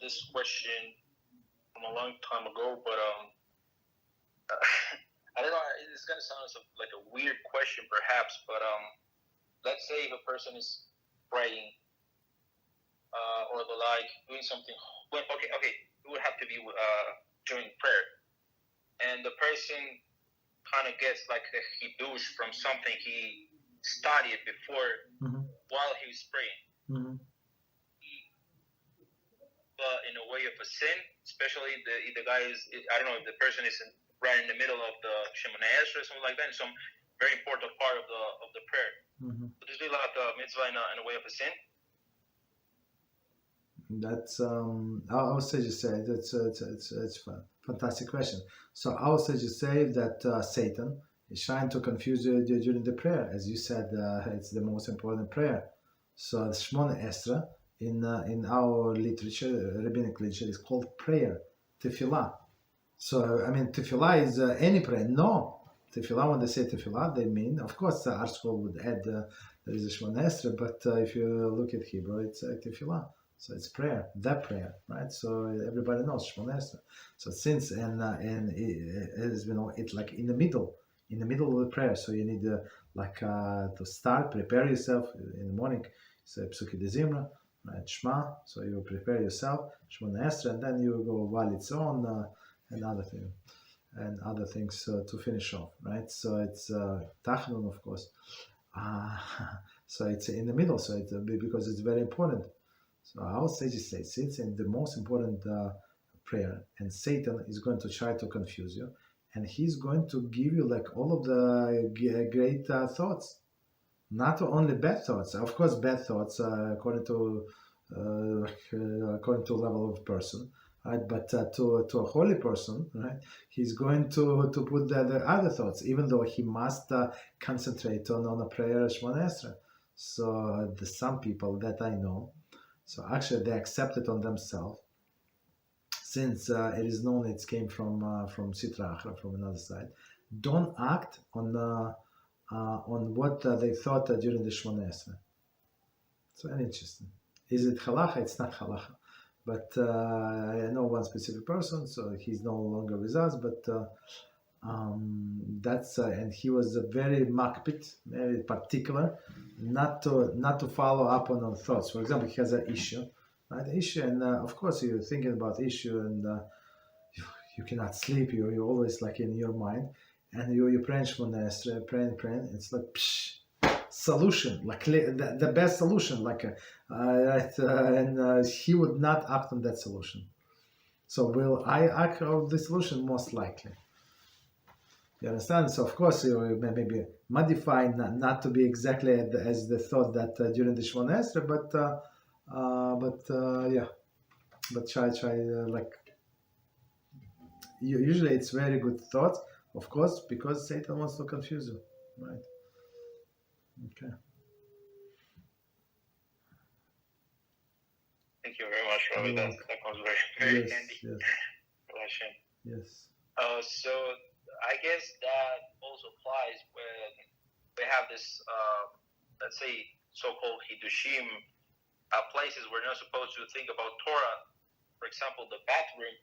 this question from a long time ago, but I don't know. It's gonna sound like a weird question, perhaps, but let's say if a person is praying or the like, doing something. Well, okay, it would have to be during prayer, and the person kind of gets like a Chiddush from something he studied before while he was praying. But in a way of a sin, especially the guy is, I don't know if the person is right in the middle of the Shemoneh or something like that, some very important part of the prayer. Would this be like a mitzvah in a way of a sin? That's I would say it's a fantastic question. So I would say that Satan is trying to confuse you during the prayer, as you said. It's the most important prayer. So the Shemoneh Esrei in our literature, rabbinic literature, is called prayer, tefillah. So I mean, tefillah is any prayer. No, tefillah. When they say tefillah, they mean, of course, our school would add there is a Shemoneh Esrei, but if you look at Hebrew, it's tefillah. So it's prayer, that prayer, right? So everybody knows Shemoneh Esrei. So since and it has been it's like in the middle of the prayer. So you need to start, prepare yourself in the morning. Say Psuki de Zimra, right? Shema. So you prepare yourself, Shemoneh Esrei, and then you go while it's on and other things to finish off, right? So it's Tachnun, of course. So it's in the middle. So it's because it's very important. So our sages say it's in the most important prayer, and Satan is going to try to confuse you, and he's going to give you like all of the great thoughts, not only bad thoughts. Of course, bad thoughts according to level of person, right? But to a holy person, right? He's going to put the other thoughts, even though he must concentrate on a prayer Shemoneh Esrei. So some people that I know. So actually, they accept it on themselves, since it is known it came from Sitra Achra, from another side. Don't act on what they thought during the Shemoneh Esrei. It's very interesting. Is it halacha? It's not halacha, but I know one specific person, so he's no longer with us. But that's and he was very makpid, very particular, not to follow up on thoughts. For example, he has an issue, right? And of course you're thinking about issue, and you cannot sleep. You're always like in your mind, and you're praying Shemoneh Esrei, praying. It's like solution, like the best solution, like and he would not act on that solution. So will I act on the solution? Most likely. You understand? So of course you maybe modify not to be exactly as the thought that during the Shemoneh Esrei, but try like usually it's very good thoughts, of course, because Satan wants to confuse you, right? Okay. Thank you very much, Rabbi. That was very handy. Yes. So I guess that also applies when we have this, let's say, so-called Hiddushim, places we're not supposed to think about Torah. For example, the bathroom.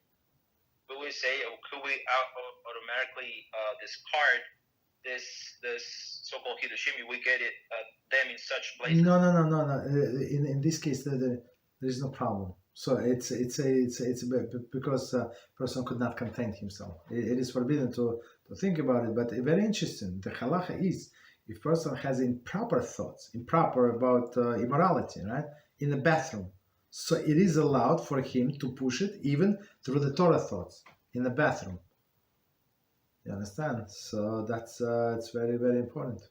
Could we say, or could we automatically discard this so-called Hiddushim if we get it them in such places? No. In this case, there is no problem. So it's because person could not contain himself. It is forbidden to think about it. But very interesting. The halacha is if person has improper thoughts, improper about immorality, right, in the bathroom. So it is allowed for him to push it even through the Torah thoughts in the bathroom. You understand? So that's it's very, very important.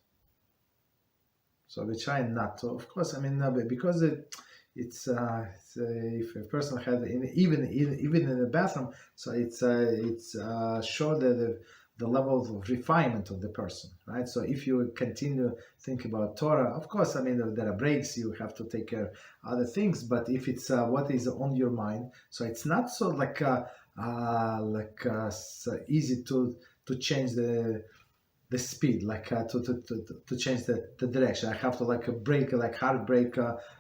So we try not to, of course. I mean, because it's if a person has even in the bathroom, so it's show the level of refinement of the person, right? So if you continue think about Torah, of course, I mean there are breaks, you have to take care of other things, but if it's what is on your mind, so it's not so so easy to change the speed, like to change the direction. I have to like brake, like hard brake,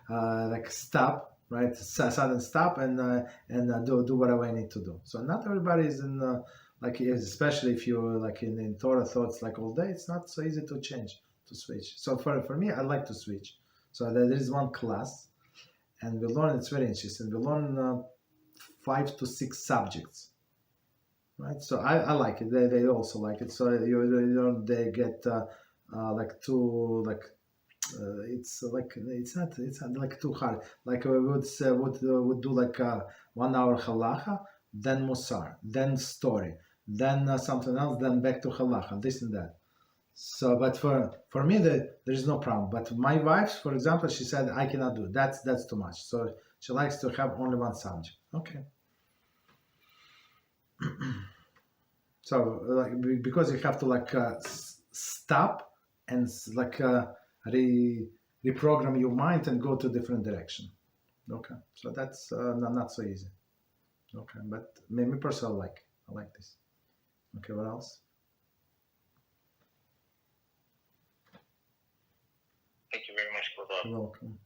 like stop, right? Sudden stop and do whatever I need to do. So not everybody is in especially if you're like in Torah thoughts like all day. It's not so easy to change, to switch. So for me, I like to switch. So there is one class, and we learn. It's very interesting. We learn 5 to 6 subjects. Right, so I like it. They also like it. So they get it's not like too hard. Like we would say, would do like 1 hour halacha, then musar, then story, then something else, then back to halacha, this and that. So, but for me, there is no problem. But my wife, for example, she said I cannot do it. That's too much. So she likes to have only one subject. Okay. So because you have to stop and reprogram your mind and go to a different direction. Okay, so that's not so easy. Okay, but me personally, I like this. Okay, what else? Thank you very much for that. You're welcome.